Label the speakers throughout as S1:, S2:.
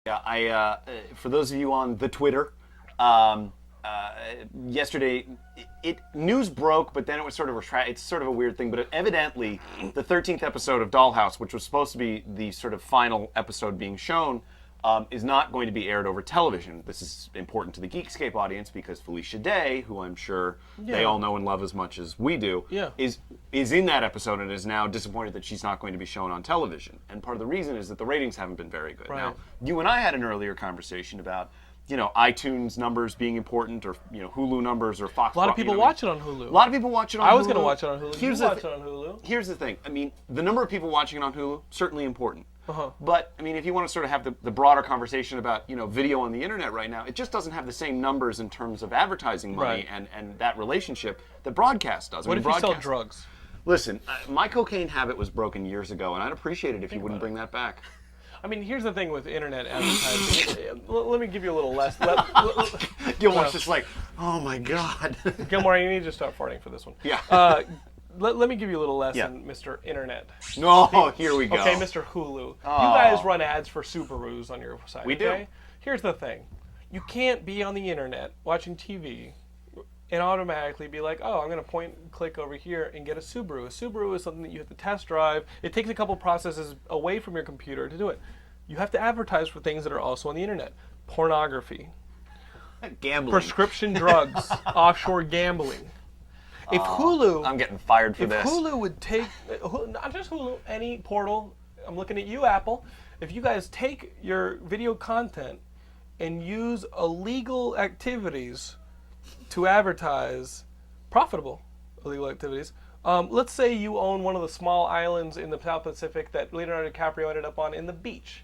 S1: Yeah, for those of you on the Twitter, yesterday, news broke, but then it was sort of it's sort of a weird thing. But evidently, the 13th episode of Dollhouse, which was supposed to be the sort of final episode being shown, is not going to be aired over television. This is important to the Geekscape audience because Felicia Day, who I'm sure they all know and love as much as we do, is in that episode and is now disappointed that she's not going to be shown on television. And part of the reason is that the ratings haven't been very good.
S2: Right.
S1: Now, you and I had an earlier conversation about iTunes numbers being important, or Hulu numbers, or Fox.
S2: A lot of people watch it on Hulu.
S1: A lot of people watch it on Hulu.
S2: I was going to watch it on Hulu.
S1: Here's
S2: watch it on Hulu.
S1: Here's the thing. I mean, the number of people watching it on Hulu, certainly important. But, I mean, if you want to sort of have the broader conversation about, video on the internet right now, it just doesn't have the same numbers in terms of advertising money and that relationship that broadcast does.
S2: What if you sell drugs?
S1: Listen, my cocaine habit was broken years ago, and I'd appreciate it if you wouldn't bring that back.
S2: I mean, here's the thing with internet advertising. Let me give you a little lesson.
S1: Gilmore's just like, oh my God.
S2: Gilmore, you need to start farting for this one.
S1: Yeah.
S2: Let me give you a little lesson, Mr. Internet.
S1: No, here we go.
S2: Okay, Mr. Hulu. You guys run ads for Subarus on your site.
S1: We do.
S2: Here's the thing. You can't be on the internet watching TV and automatically be like, oh, I'm going to point and click over here and get a Subaru. A Subaru is something that you have to test drive. It takes a couple processes away from your computer to do it. You have to advertise for things that are also on the internet. Pornography.
S1: Gambling.
S2: Prescription drugs. Offshore gambling. If Hulu...
S1: I'm getting fired for this.
S2: If Hulu would take... Not just Hulu, any portal. I'm looking at you, Apple. If you guys take your video content and use illegal activities to advertise profitable illegal activities. Let's say you own one of the small islands in the South Pacific that Leonardo DiCaprio ended up on in the beach.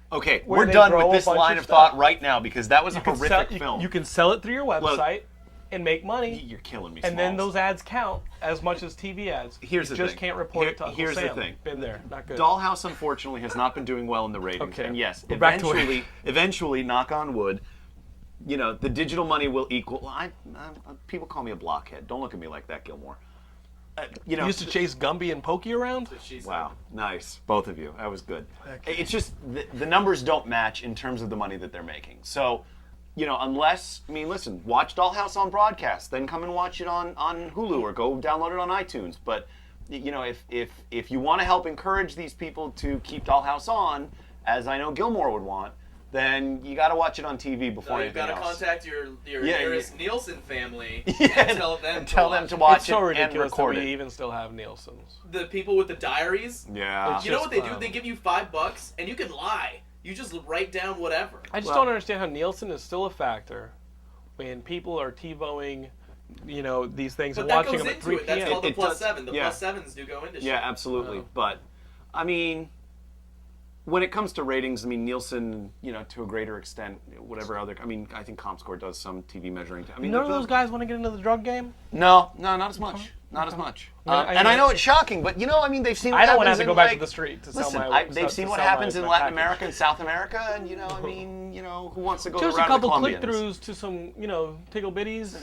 S1: Okay, we're done with this line of thought right now because that was a horrific film.
S2: You can sell it through your website and make money.
S1: You're killing me,
S2: And then those ads count as much as TV ads.
S1: Here's the
S2: thing. You just
S1: thing.
S2: can't report it to Uncle
S1: Here's
S2: Sam.
S1: the thing.
S2: Been there, not good.
S1: Dollhouse, unfortunately, has not been doing well in the ratings.
S2: Okay.
S1: And yes,
S2: We're
S1: eventually, knock on wood, the digital money will equal. People call me a blockhead. Don't look at me like that, Gilmore.
S2: You used to chase Gumby and Pokey around?
S1: Wow, nice. Both of you. That was good. Okay. It's just the numbers don't match in terms of the money that they're making. So, unless, listen, watch Dollhouse on broadcast, then come and watch it on Hulu or go download it on iTunes. But, if you want to help encourage these people to keep Dollhouse on, as I know Gilmore would want, then you got to watch it on TV before anything else.
S3: You've got to contact your nearest Nielsen family and tell them
S1: to watch
S2: it's so ridiculous
S1: and record
S2: that we
S1: it.
S2: even still have Nielsen's.
S3: The people with the diaries.
S1: Yeah.
S3: You know what they do? They give you $5 and you can lie. You just write down whatever.
S2: I just don't understand how Nielsen is still a factor when people are TiVoing, these things
S3: but
S2: and
S3: that
S2: watching
S3: goes
S2: them at
S3: into
S2: 3
S3: it. That's
S2: p.m.
S3: called the
S1: It
S3: plus
S1: does,
S3: seven. The
S1: yeah.
S3: plus sevens do go into shit.
S1: Yeah, absolutely. But, when it comes to ratings, Nielsen, to a greater extent, whatever other, I think ComScore does some TV measuring.
S2: None of those guys want to get into the drug game?
S1: No, not as much. Not as much. And I know it's shocking, but they've seen what happens.
S2: I don't want to have to go back
S1: like,
S2: to the street to
S1: listen,
S2: sell my.
S1: They've seen what happens in Latin America and South America, and who wants to go
S2: Just
S1: around
S2: a couple
S1: the Colombians?
S2: click-throughs to some, tickle bitties.